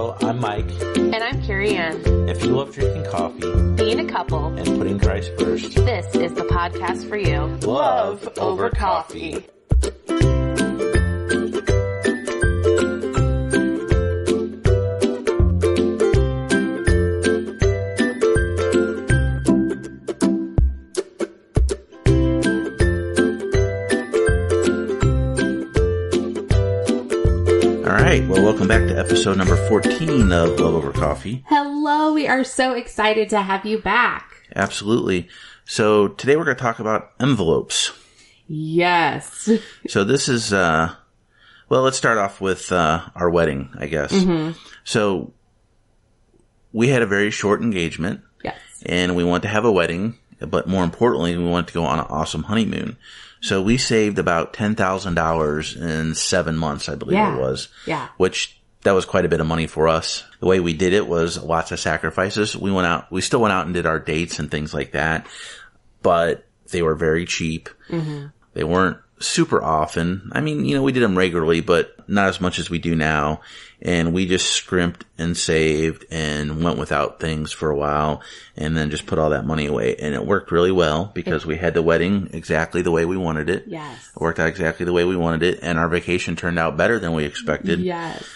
Hello, I'm Mike. And I'm Carrie Ann. If you love drinking coffee, being a couple, and putting Christ first, this is the podcast for you. Love over coffee. Well, welcome back to episode number 14 of Love Over Coffee. Hello, we are so excited to have you back. Absolutely. So today we're going to talk about envelopes. Yes. So this is, well, let's start off with our wedding, I guess. Mm-hmm. So we had a very short engagement. Yes. And we wanted to have a wedding, but more importantly, we wanted to go on an awesome honeymoon. So we saved about $10,000 in 7 months, I believe it was. Yeah. Which, that was quite a bit of money for us. The way we did it was lots of sacrifices. We still went out and did our dates and things like that, but they were very cheap. Mm-hmm. They weren't super often. I mean, we did them regularly, but not as much as we do now. And we just scrimped and saved and went without things for a while and then just put all that money away. And it worked really well because we had the wedding exactly the way we wanted it. Yes. It worked out exactly the way we wanted it. And our vacation turned out better than we expected. Yes.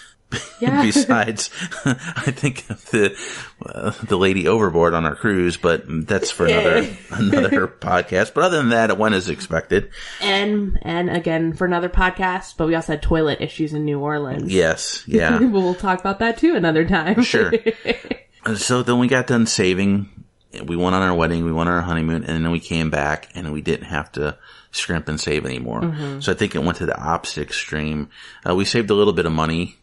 Besides, I think the lady overboard on our cruise, but that's for another podcast. But other than that, it went as expected. And again, for another podcast, but we also had toilet issues in New Orleans. Yes, yeah. We'll talk about that too another time. Sure. So then we got done saving. We went on our wedding, we went on our honeymoon, and then we came back and we didn't have to scrimp and save anymore. Mm-hmm. So I think it went to the opposite extreme. We saved a little bit of money.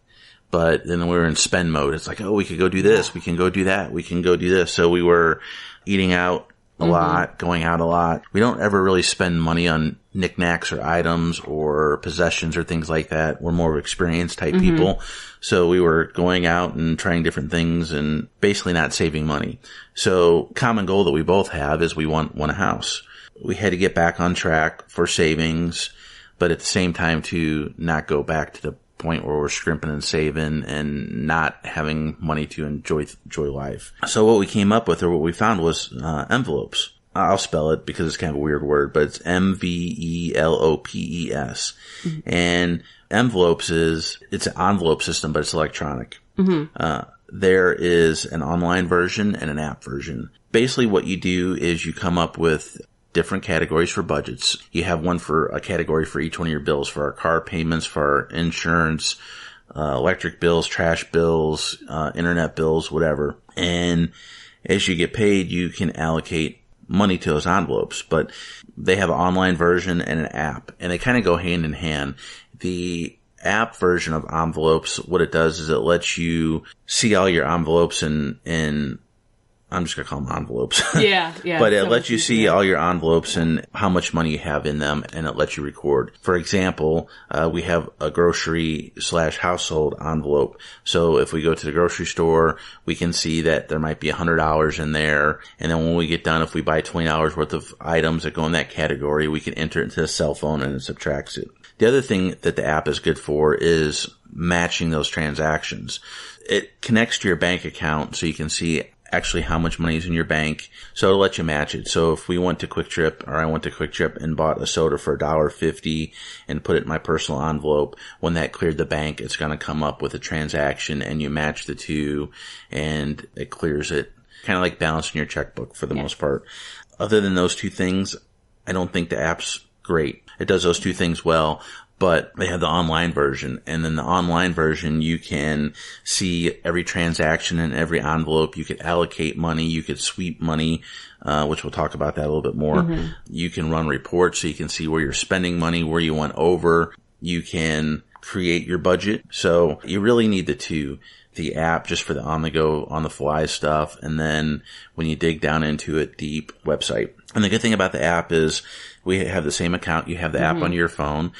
But then we were in spend mode. It's like, oh, we could go do this. We can go do that. We can go do this. So we were eating out a lot, going out a lot. We don't ever really spend money on knickknacks or items or possessions or things like that. We're more experience type people. So we were going out and trying different things and basically not saving money. So common goal that we both have is we want a house. We had to get back on track for savings, but at the same time to not go back to the point where we're scrimping and saving and not having money to enjoy life. So what we came up with, or what we found, was envelopes. I'll spell it because it's kind of a weird word, but it's Mvelopes. Mm-hmm. And envelopes it's an envelope system, but it's electronic. Mm-hmm. There is an online version and an app version. Basically what you do is you come up with different categories for budgets. You have a category for each one of your bills, for our car payments, for our insurance, electric bills, trash bills, internet bills, whatever. And as you get paid, you can allocate money to those envelopes. But they have an online version and an app, and they kind of go hand in hand. The app version of envelopes, what it does is it lets you see all your envelopes in I'm just going to call them envelopes. Yeah. But it lets you see all your envelopes and how much money you have in them, and it lets you record. For example, we have a grocery/household envelope. So if we go to the grocery store, we can see that there might be $100 in there. And then when we get done, if we buy $20 worth of items that go in that category, we can enter it into the cell phone and it subtracts it. The other thing that the app is good for is matching those transactions. It connects to your bank account so you can see actually how much money is in your bank. So it'll let you match it. So if we went to Quick Trip, or I went to Quick Trip and bought a soda for $1.50 and put it in my personal envelope, when that cleared the bank, it's going to come up with a transaction and you match the two and it clears it. Kind of like balancing your checkbook for the most part. Other than those two things, I don't think the app's great. It does those two things well, but they have the online version. And then the online version, you can see every transaction in every envelope. You could allocate money. You could sweep money, which we'll talk about that a little bit more. Mm-hmm. You can run reports so you can see where you're spending money, where you went over. You can create your budget. So you really need the two. The app just for the on-the-go, on-the-fly stuff. And then when you dig down into it deep, website. And the good thing about the app is we have the same account. You have the app on your phone.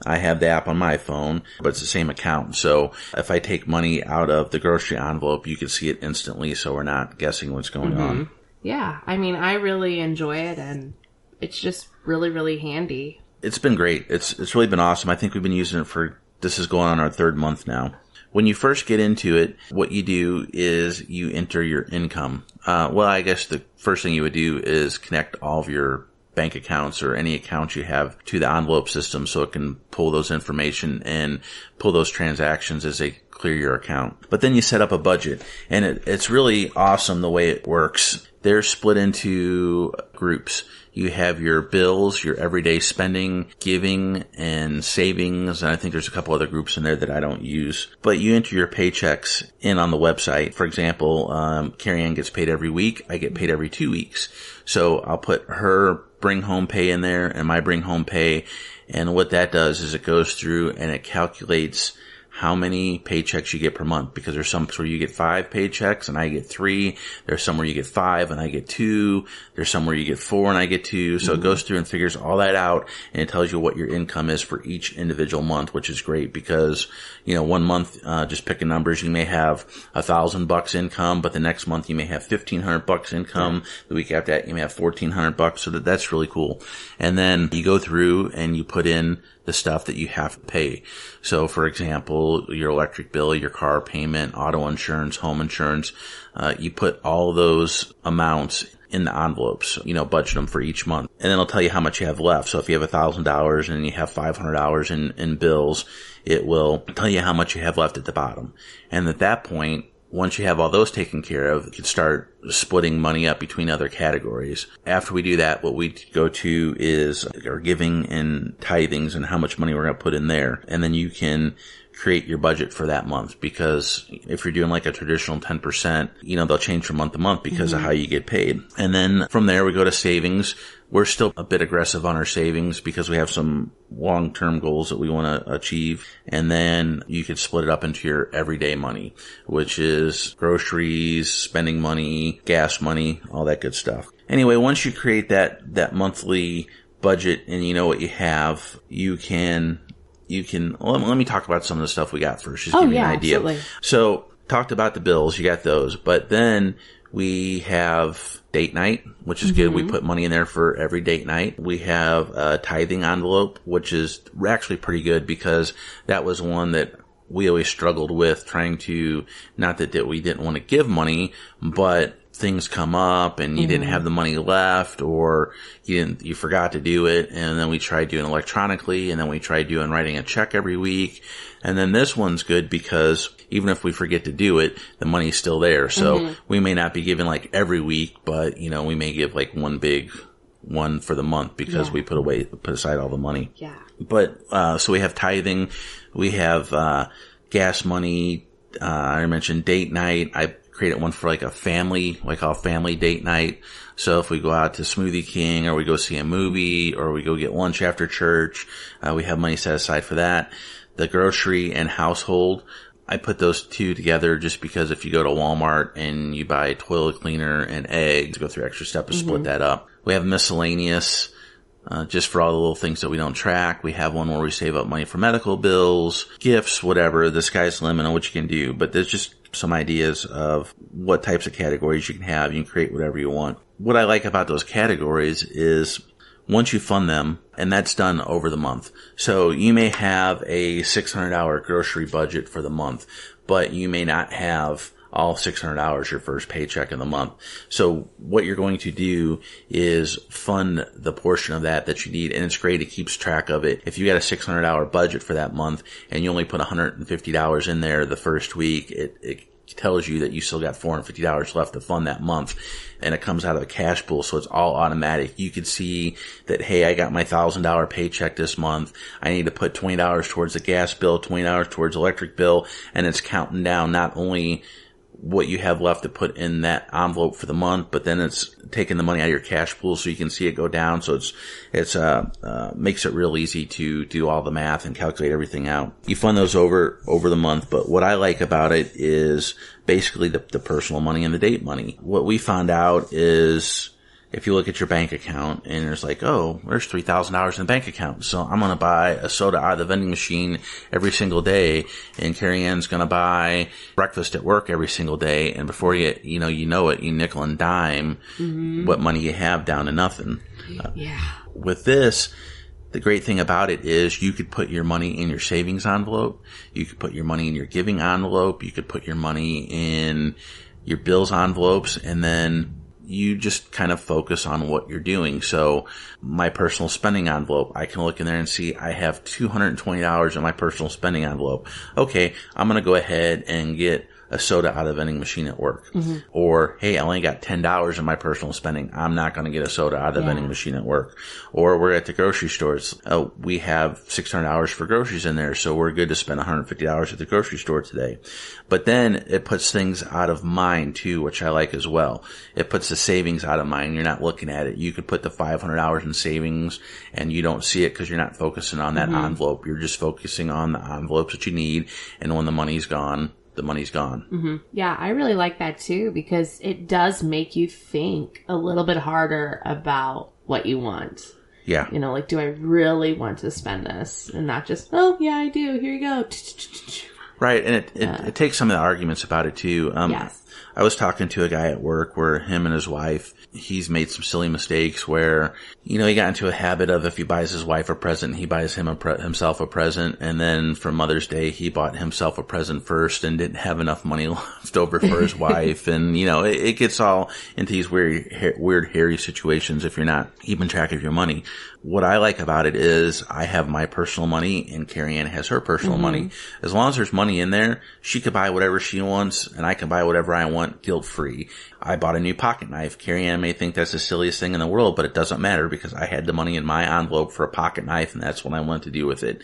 I have the app on my phone, but it's the same account. So if I take money out of the grocery envelope, you can see it instantly, so we're not guessing what's going on. Yeah, I mean, I really enjoy it, and it's just really, really handy. It's been great. It's really been awesome. I think we've been using it this is going on our third month now. When you first get into it, what you do is you enter your income. Well, I guess the first thing you would do is connect all of your bank accounts or any accounts you have to the envelope system so it can pull those information and pull those transactions as they clear your account. But then you set up a budget, and it's really awesome the way it works. They're split into groups. You have your bills, your everyday spending, giving, and savings. And I think there's a couple other groups in there that I don't use. But you enter your paychecks in on the website. For example, Carrie Ann gets paid every week. I get paid every 2 weeks. So I'll put her bring home pay in there and my bring home pay. And what that does is it goes through and it calculates how many paychecks you get per month, because there's some where you get 5 paychecks and I get 3. There's some where you get 5 and I get 2. There's some where you get 4 and I get 2. So it goes through and figures all that out, and it tells you what your income is for each individual month, which is great because, you know, one month, just picking numbers, you may have $1,000 income, but the next month you may have $1,500 income. The week after that, you may have $1,400. So that's really cool. And then you go through and you put in the stuff that you have to pay. So, for example, your electric bill, your car payment, auto insurance, home insurance, you put all those amounts in the envelopes, you know, budget them for each month. And then it'll tell you how much you have left. So if you have $1,000 and you have $500 in bills, it will tell you how much you have left at the bottom. And at that point, once you have all those taken care of, you can start splitting money up between other categories. After we do that, what we go to is our giving and tithings and how much money we're going to put in there. And then you can create your budget for that month, because if you're doing like a traditional 10%, you know, they'll change from month to month because of how you get paid. And then from there, we go to savings. We're still a bit aggressive on our savings because we have some long-term goals that we want to achieve. And then you could split it up into your everyday money, which is groceries, spending money, gas money, all that good stuff. Anyway, once you create that monthly budget and you know what you have, you can, let me talk about some of the stuff we got first, just give you an idea. Absolutely. So, talked about the bills, you got those, but then we have date night, which is good. We put money in there for every date night. We have a tithing envelope, which is actually pretty good because that was one that we always struggled with, trying to, not that we didn't want to give money, but things come up and you didn't have the money left, or you forgot to do it. And then we tried doing electronically, and then we tried doing writing a check every week. And then this one's good because even if we forget to do it, the money's still there. So we may not be giving like every week, but you know, we may give like one big one for the month because we put aside all the money. Yeah. But, so we have tithing, we have, gas money, I mentioned date night. I created one for like a family, like a family date night. So if we go out to Smoothie King, or we go see a movie, or we go get lunch after church, we have money set aside for that. The grocery and household, I put those two together just because if you go to Walmart and you buy toilet cleaner and eggs, go through extra step to split that up. We have miscellaneous, just for all the little things that we don't track. We have one where we save up money for medical bills, gifts, whatever. The sky's the limit on what you can do, but there's just some ideas of what types of categories you can have. You can create whatever you want. What I like about those categories is once you fund them, and that's done over the month. So you may have a $600 grocery budget for the month, but you may not have all $600 your first paycheck of the month. So what you're going to do is fund the portion of that you need, and it's great. It keeps track of it. If you got a $600 budget for that month and you only put $150 in there the first week, it tells you that you still got $450 left to fund that month, and it comes out of a cash pool, so it's all automatic. You can see that, hey, I got my $1,000 paycheck this month. I need to put $20 towards the gas bill, $20 towards electric bill, and it's counting down not only what you have left to put in that envelope for the month, but then it's taking the money out of your cash pool so you can see it go down. So it's makes it real easy to do all the math and calculate everything out. You fund those over the month, but what I like about it is basically the personal money and the date money. What we found out is, if you look at your bank account and there's like, oh, there's $3,000 in the bank account, so I'm going to buy a soda out of the vending machine every single day, and Carrie Ann's going to buy breakfast at work every single day, and before you know it, you nickel and dime what money you have down to nothing. With this, the great thing about it is you could put your money in your savings envelope. You could put your money in your giving envelope. You could put your money in your bills envelopes, and then you just kind of focus on what you're doing. So my personal spending envelope, I can look in there and see I have $220 in my personal spending envelope. Okay, I'm going to go ahead and get a soda out of the vending machine at work. Or, hey, I only got $10 in my personal spending. I'm not going to get a soda out of the vending machine at work. Or we're at the grocery stores. We have $600 for groceries in there, so we're good to spend $150 at the grocery store today. But then it puts things out of mind too, which I like as well. It puts the savings out of mind. You're not looking at it. You could put the $500 in savings and you don't see it because you're not focusing on that envelope. You're just focusing on the envelopes that you need, and when the money's gone, the money's gone. Yeah, I really like that too, because it does make you think a little bit harder about what you want. Yeah. You know, like, do I really want to spend this? And not just, oh, yeah, I do. Here you go. Right. And it takes some of the arguments about it too. Yes. I was talking to a guy at work where him and his wife, he's made some silly mistakes where, he got into a habit of if he buys his wife a present, he buys himself a present. And then for Mother's Day, he bought himself a present first and didn't have enough money left over for his wife. And, it gets all into these weird, hairy situations if you're not keeping track of your money. What I like about it is I have my personal money and Carrie Ann has her personal money. As long as there's money in there, she could buy whatever she wants and I can buy whatever I want guilt-free. I bought a new pocket knife. Carrie Ann may think that's the silliest thing in the world, but it doesn't matter because I had the money in my envelope for a pocket knife and that's what I want to do with it.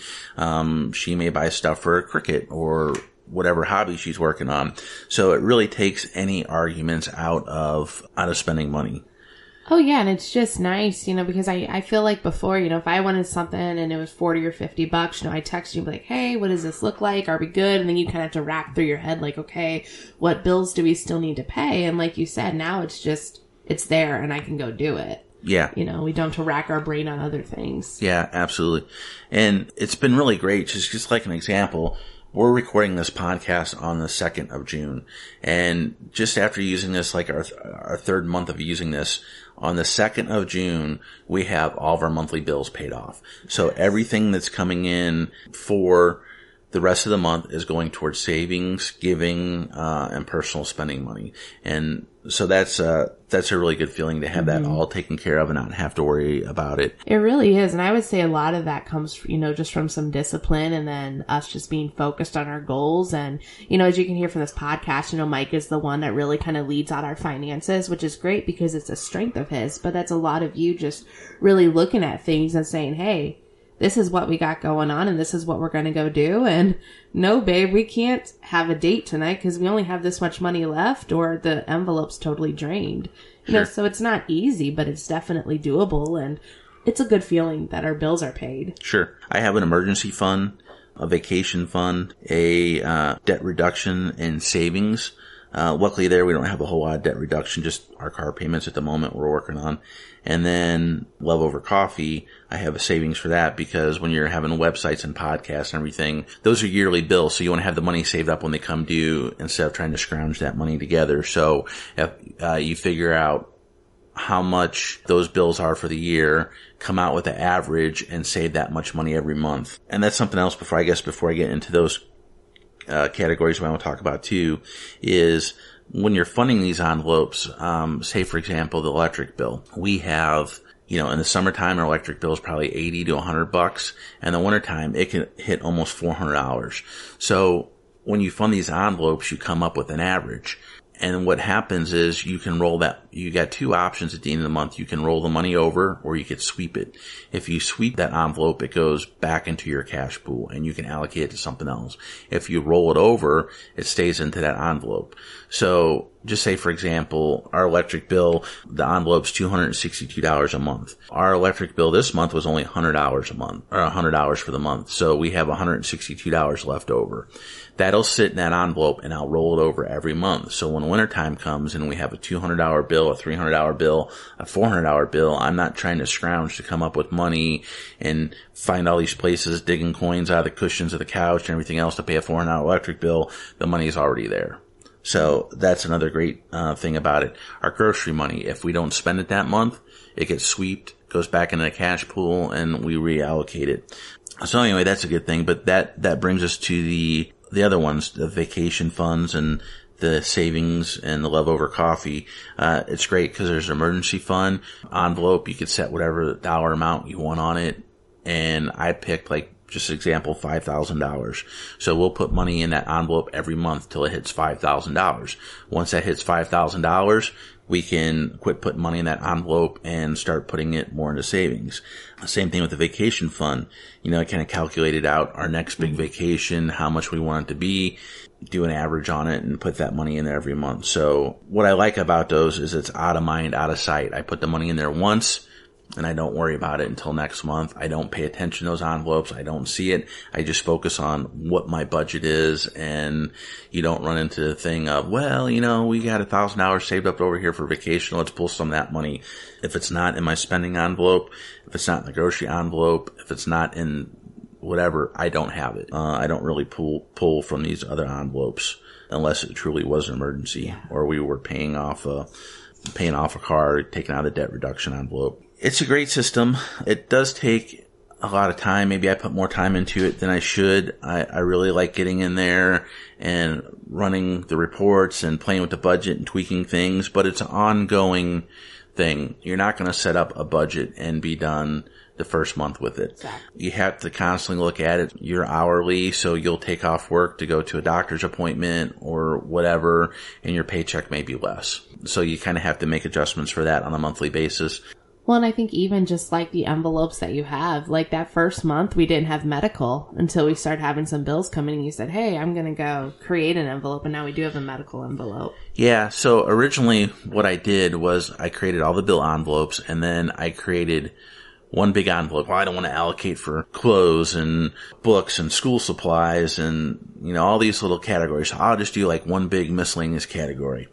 She may buy stuff for a cricket or whatever hobby she's working on. So it really takes any arguments out of spending money. Oh, yeah, and it's just nice, because I feel like before, if I wanted something and it was $40 or $50, I'd text you like, hey, what does this look like? Are we good? And then you kind of have to rack through your head like, okay, what bills do we still need to pay? And like you said, now it's there and I can go do it. Yeah. We don't have to rack our brain on other things. Yeah, absolutely. And it's been really great. Just like an example, we're recording this podcast on the 2nd of June. And just after using this, like our third month of using this, on the 2nd of June, we have all of our monthly bills paid off. So everything that's coming in for the rest of the month is going towards savings, giving, and personal spending money. And so that's a really good feeling to have that all taken care of and not have to worry about it. It really is. And I would say a lot of that comes, just from some discipline and then us just being focused on our goals. And, as you can hear from this podcast, Mike is the one that really kind of leads out our finances, which is great because it's a strength of his. But that's a lot of you just really looking at things and saying, hey, this is what we got going on and this is what we're going to go do. And no, babe, we can't have a date tonight because we only have this much money left or the envelope's totally drained. So it's not easy, but it's definitely doable. And it's a good feeling that our bills are paid. Sure. I have an emergency fund, a vacation fund, a debt reduction and savings. Luckily there, we don't have a whole lot of debt reduction, just our car payments at the moment we're working on. And then Love Over Coffee, I have a savings for that because when you're having websites and podcasts and everything, those are yearly bills. So you want to have the money saved up when they come due instead of trying to scrounge that money together. So if you figure out how much those bills are for the year, come out with an average and save that much money every month. And that's something else before I get into those categories I want to talk about too, is when you're funding these envelopes, say for example, the electric bill, we have, in the summertime, our electric bill is probably $80 to $100. And the wintertime, it can hit almost $400. So when you fund these envelopes, you come up with an average. And what happens is you can roll that. You got two options at the end of the month. You can roll the money over or you could sweep it. If you sweep that envelope, it goes back into your cash pool and you can allocate it to something else. If you roll it over, it stays into that envelope. So just say, for example, our electric bill, the envelope's $262 a month. Our electric bill this month was only $100 a month, or $100 for the month. So we have $162 left over. That'll sit in that envelope and I'll roll it over every month. So when wintertime comes and we have a $200 bill, a $300 bill, a $400 bill, I'm not trying to scrounge to come up with money and find all these places digging coins out of the cushions of the couch and everything else to pay a $400 electric bill. The money's already there. So that's another great thing about it. Our grocery money, if we don't spend it that month, it gets sweeped, goes back into the cash pool and we reallocate it. So anyway, that's a good thing. But that brings us to the other ones, the vacation funds and the savings and the leftover coffee. It's great because there's an emergency fund envelope. You could set whatever dollar amount you want on it. And I picked, like, just example, $5,000. So we'll put money in that envelope every month till it hits $5,000. Once that hits $5,000, we can quit putting money in that envelope and start putting it more into savings. Same thing with the vacation fund. I kind of calculated out our next big vacation, how much we want it to be, do an average on it, and put that money in there every month. So what I like about those is it's out of mind, out of sight. I put the money in there once, and I don't worry about it until next month. I don't pay attention to those envelopes. I don't see it. I just focus on what my budget is, and you don't run into the thing of, well, we got $1,000 saved up over here for vacation. Let's pull some of that money. If it's not in my spending envelope, if it's not in the grocery envelope, if it's not in whatever, I don't have it. I don't really pull from these other envelopes unless it truly was an emergency or we were paying off a car, taking out a debt reduction envelope. It's a great system. It does take a lot of time. Maybe I put more time into it than I should. I really like getting in there and running the reports and playing with the budget and tweaking things, but it's an ongoing thing. You're not going to set up a budget and be done the first month with it. Exactly. You have to constantly look at it. You're hourly, so you'll take off work to go to a doctor's appointment or whatever, and your paycheck may be less. So you kind of have to make adjustments for that on a monthly basis. Well, and I think even just like the envelopes that you have, like that first month, we didn't have medical until we started having some bills coming and you said, hey, I'm going to go create an envelope. And now we do have a medical envelope. Yeah. So originally what I did was I created all the bill envelopes and then I created one big envelope. Well, I don't want to allocate for clothes and books and school supplies and, all these little categories. So I'll just do like one big miscellaneous category.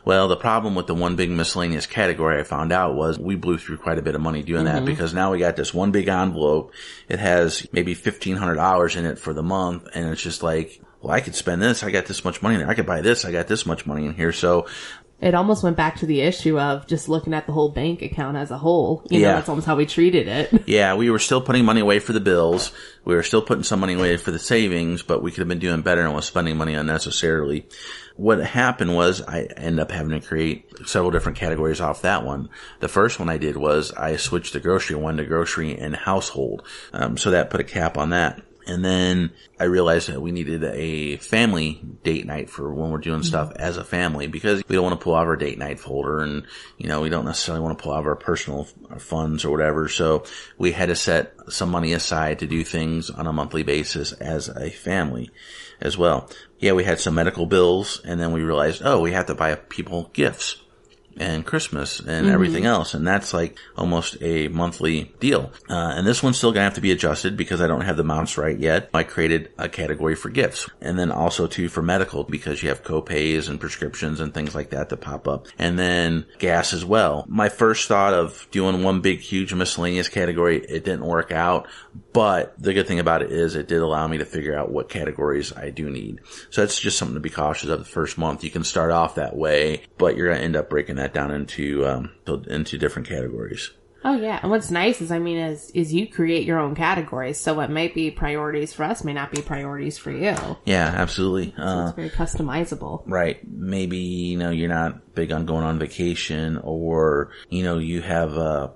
Well, the problem with the one big miscellaneous category I found out was we blew through quite a bit of money doing that because now we got this one big envelope. It has maybe $1,500 in it for the month. And it's just like, well, I could spend this. I got this much money in there. I could buy this. I got this much money in here. So it almost went back to the issue of just looking at the whole bank account as a whole. That's almost how we treated it. Yeah, we were still putting money away for the bills. We were still putting some money away for the savings, but we could have been doing better and was spending money unnecessarily. What happened was I ended up having to create several different categories off that one. The first one I did was I switched the grocery one to grocery and household. So that put a cap on that. And then I realized that we needed a family date night for when we're doing stuff as a family because we don't want to pull out our date night folder and, we don't necessarily want to pull out our personal funds or whatever. So we had to set some money aside to do things on a monthly basis as a family as well. Yeah, we had some medical bills and then we realized, we have to buy people gifts and Christmas and everything else. And that's like almost a monthly deal. And this one's still going to have to be adjusted because I don't have the amounts right yet. I created a category for gifts and then also too for medical because you have co-pays and prescriptions and things like that pop up. And then gas as well. My first thought of doing one big, huge miscellaneous category, it didn't work out. But the good thing about it is it did allow me to figure out what categories I do need. So that's just something to be cautious of the first month. You can start off that way, but you're going to end up breaking that down into different categories. Oh yeah, and what's nice is you create your own categories. So what might be priorities for us may not be priorities for you. Yeah, absolutely. So it's very customizable. Right. Maybe you're not big on going on vacation, or you have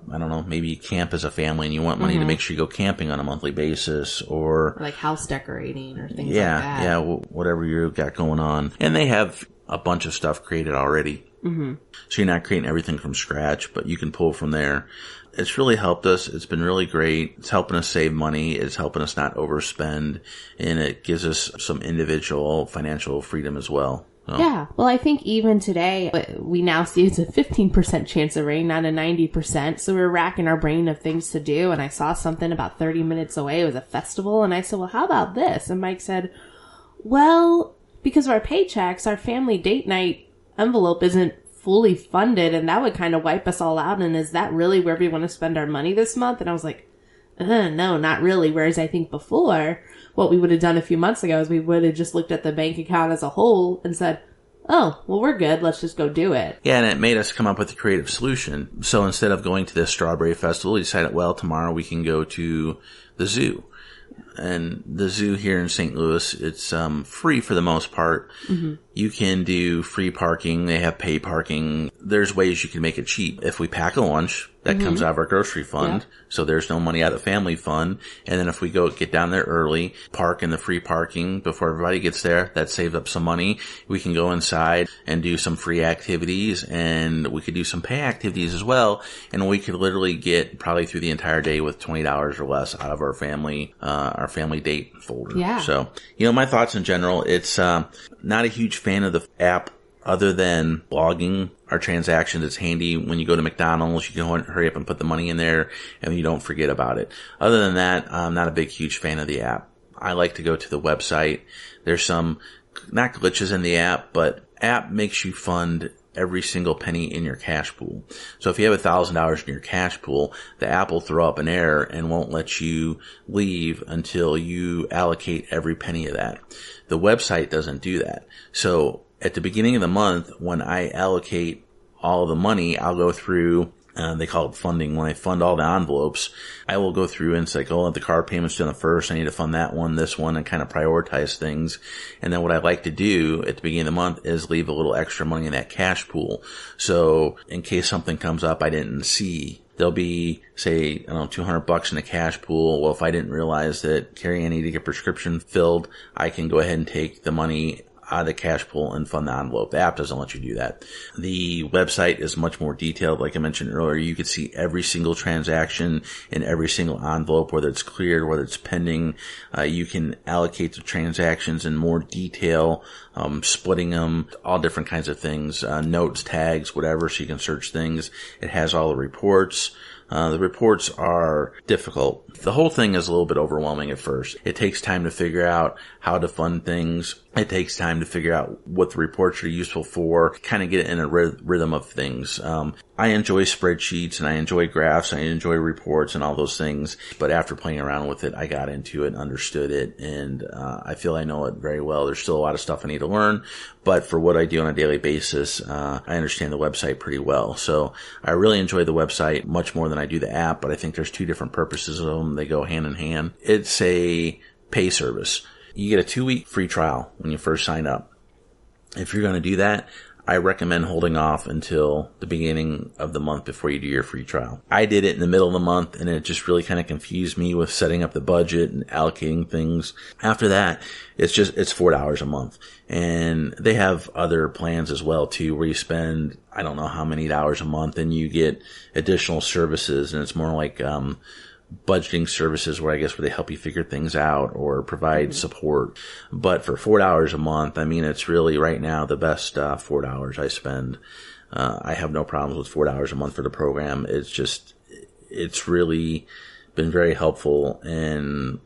maybe camp as a family, and you want money to make sure you go camping on a monthly basis, or like house decorating or things like that. Yeah, whatever you've got going on, and they have a bunch of stuff created already. So you're not creating everything from scratch, but you can pull from there. It's really helped us. It's been really great. It's helping us save money. It's helping us not overspend, and it gives us some individual financial freedom as well. So. Yeah. Well, I think even today, we now see it's a 15% chance of rain, not a 90%. So we're racking our brain of things to do. And I saw something about 30 minutes away. It was a festival. And I said, well, how about this? And Mike said, well, because of our paychecks, our family date night envelope isn't fully funded, and that would kind of wipe us all out. And is that really where we want to spend our money this month? And I was like, no, not really. Whereas I think before, what we would have done a few months ago is we would have just looked at the bank account as a whole and said, oh, well, we're good. Let's just go do it. Yeah, and it made us come up with a creative solution. So instead of going to this strawberry festival, we decided, well, tomorrow we can go to the zoo. And the zoo here in St. Louis, it's free for the most part. Mm-hmm. You can do free parking. They have pay parking. There's ways you can make it cheap. If we pack a lunch, that comes out of our grocery fund. Yeah. So there's no money out of the family fund. And then if we go get down there early, park in the free parking before everybody gets there, that saves up some money. We can go inside and do some free activities, and we could do some pay activities as well. And we could literally get probably through the entire day with $20 or less out of our family date folder. Yeah. So, my thoughts in general, it's not a huge fan of the app other than logging our transactions. It's handy when you go to McDonald's. You can hurry up and put the money in there and you don't forget about it. Other than that, I'm not a big, huge fan of the app. I like to go to the website. There's some, not glitches in the app, but app makes you fund every single penny in your cash pool. So if you have $1,000 in your cash pool, the app will throw up an error and won't let you leave until you allocate every penny of that. The website doesn't do that. So at the beginning of the month, when I allocate all of the money, I'll go through, they call it funding. When I fund all the envelopes, I will go through and say, oh, the card payment's done the first. I need to fund that one, this one, and kind of prioritize things. And then what I like to do at the beginning of the month is leave a little extra money in that cash pool. So in case something comes up I didn't see, there'll be, say, $200 in the cash pool. Well, if I didn't realize that Carrie, I need to get prescription filled, I can go ahead and take the money out of the cash pool and fund the envelope. The app doesn't let you do that. The website is much more detailed. Like I mentioned earlier, you can see every single transaction in every single envelope, whether it's cleared, whether it's pending. You can allocate the transactions in more detail, splitting them, all different kinds of things, notes, tags, whatever, so you can search things. It has all the reports. The reports are difficult. The whole thing is a little bit overwhelming at first. It takes time to figure out how to fund things. It takes time to figure out what the reports are useful for, kind of get in a rhythm of things. I enjoy spreadsheets and I enjoy graphs. I enjoy reports and all those things. But after playing around with it, I got into it, understood it, and I feel I know it very well. There's still a lot of stuff I need to learn, but for what I do on a daily basis, I understand the website pretty well. So I really enjoy the website much more than I do the app, but I think there's two different purposes of them. They go hand in hand. It's a pay service. You get a 2-week free trial when you first sign up. If you're going to do that, I recommend holding off until the beginning of the month before you do your free trial. I did it in the middle of the month, and it just really kind of confused me with setting up the budget and allocating things. After that, it's $4 a month. And they have other plans as well too, where you spend, I don't know how many dollars a month, and you get additional services, and it's more like budgeting services where they help you figure things out or provide support. But for $4 a month, it's really right now the best $4 I spend. I have no problems with $4 a month for the program. It's really been very helpful and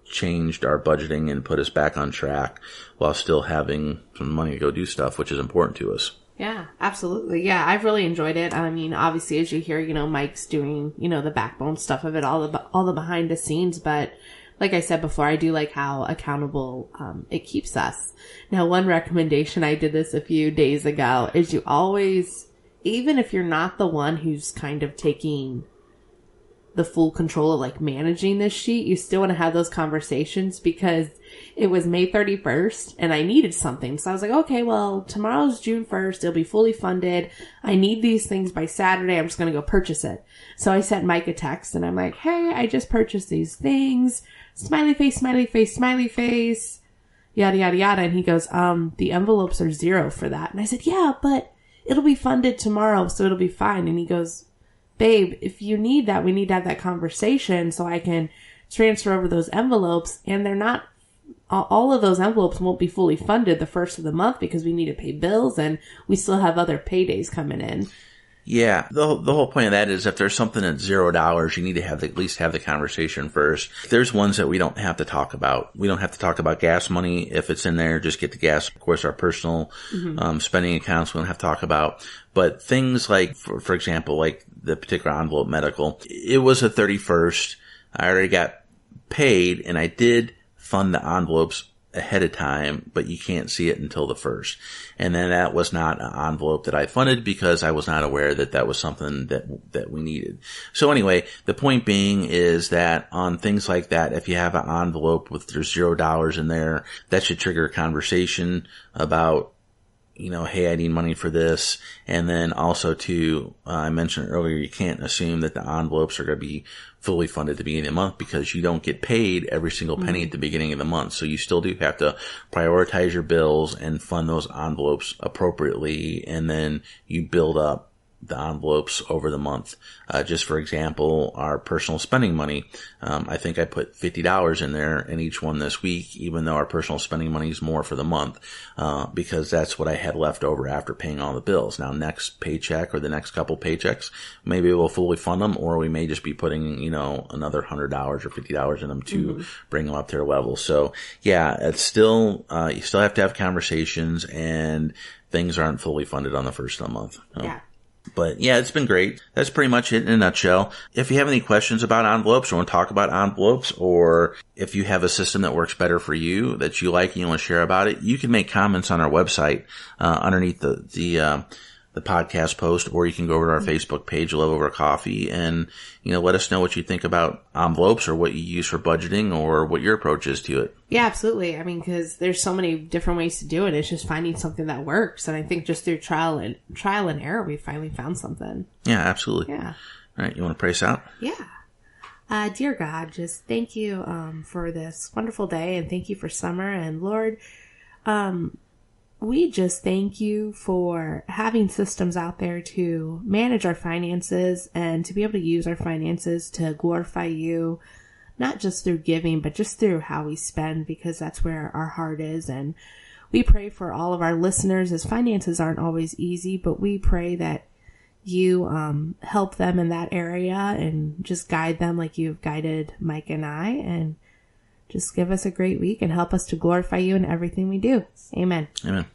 changed our budgeting and put us back on track while still having some money to go do stuff, which is important to us. Yeah, absolutely. Yeah, I've really enjoyed it. Obviously, as you hear, Mike's doing, the backbone stuff of it, all the behind the scenes. But like I said before, I do like how accountable it keeps us. Now, one recommendation, I did this a few days ago, is you always, even if you're not the one who's kind of taking the full control of managing this sheet, you still want to have those conversations, because it was May 31st and I needed something. So I was like, okay, well, tomorrow's June 1st. It'll be fully funded. I need these things by Saturday. I'm just going to go purchase it. So I sent Mike a text and I'm like, hey, I just purchased these things. Smiley face, smiley face, smiley face, yada, yada, yada. And he goes, the envelopes are 0 for that. And I said, yeah, but it'll be funded tomorrow, so it'll be fine. And he goes, babe, if you need that, we need to have that conversation so I can transfer over those envelopes. And they're not, all of those envelopes won't be fully funded the first of the month because we need to pay bills and we still have other paydays coming in. Yeah, the whole point of that is if there's something at $0, you need to at least have the conversation first. There's ones that we don't have to talk about. We don't have to talk about gas money. If it's in there, just get the gas. Of course, our personal spending accounts we don't have to talk about. But things like, for example, like the particular envelope medical, it was the 31st. I already got paid, and I did fund the envelopes ahead of time, but you can't see it until the 1st. And then that was not an envelope that I funded because I was not aware that that was something that we needed. So anyway, the point being is that on things like that, if you have an envelope with there's $0 in there, that should trigger a conversation about, hey, I need money for this. And then also too, I mentioned earlier, you can't assume that the envelopes are going to be fully funded at the beginning of the month because you don't get paid every single penny at the beginning of the month. So you still do have to prioritize your bills and fund those envelopes appropriately. And then you build up the envelopes over the month. Just for example, our personal spending money, I think I put $50 in there in each one this week, even though our personal spending money is more for the month, because that's what I had left over after paying all the bills. Now, next paycheck or the next couple paychecks, maybe we'll fully fund them, or we may just be putting, another $100 or $50 in them to bring them up to their level. So yeah, it's still, you still have to have conversations, and things aren't fully funded on the first of the month. Yeah. But yeah, it's been great. That's pretty much it in a nutshell. If you have any questions about envelopes or want to talk about envelopes, or if you have a system that works better for you that you like and you want to share about it, you can make comments on our website underneath the podcast post, or you can go over to our Facebook page, Love Over Coffee, and let us know what you think about envelopes, or what you use for budgeting, or what your approach is to it. Yeah, absolutely. I mean, because there's so many different ways to do it. It's just finding something that works, and I think just through trial and error, we finally found something. Yeah, absolutely. Yeah. All right, you want to pray us out? Yeah. Dear God, just thank you for this wonderful day, and thank you for summer, and Lord, we just thank you for having systems out there to manage our finances and to be able to use our finances to glorify you, not just through giving, but just through how we spend, because that's where our heart is. And we pray for all of our listeners, as finances aren't always easy, but we pray that you help them in that area and just guide them like you've guided Mike and I, and just give us a great week and help us to glorify you in everything we do. Amen. Amen.